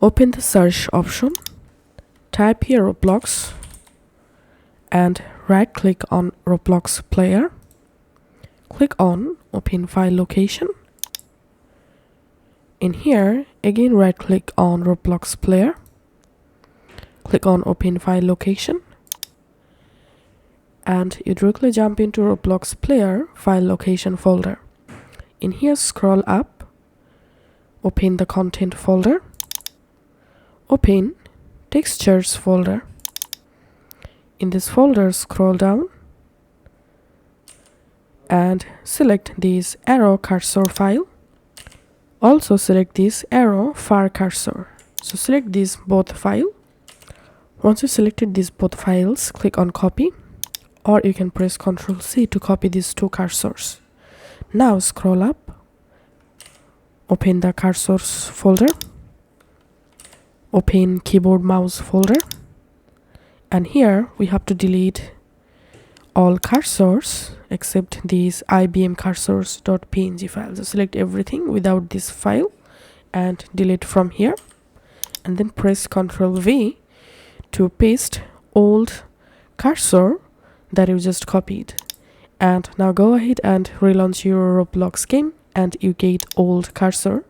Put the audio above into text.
Open the search option, type here Roblox and right click on Roblox player. Click on open file location. In here, again right click on Roblox player. Click on open file location. And you directly jump into Roblox player file location folder. In here, scroll up, open the content folder, open textures folder. In this folder, scroll down and select this arrow cursor file. Also select this arrow far cursor. So select these both file. Once you selected these both files, click on copy, or you can press Ctrl C to copy these two cursors. Now scroll up, open the cursors folder, open keyboard mouse folder, and here we have to delete all cursors except these IBM cursors.png files. So select everything without this file and delete from here, and then press Ctrl V to paste old cursor that you just copied. And now go ahead and relaunch your Roblox game and you get old cursor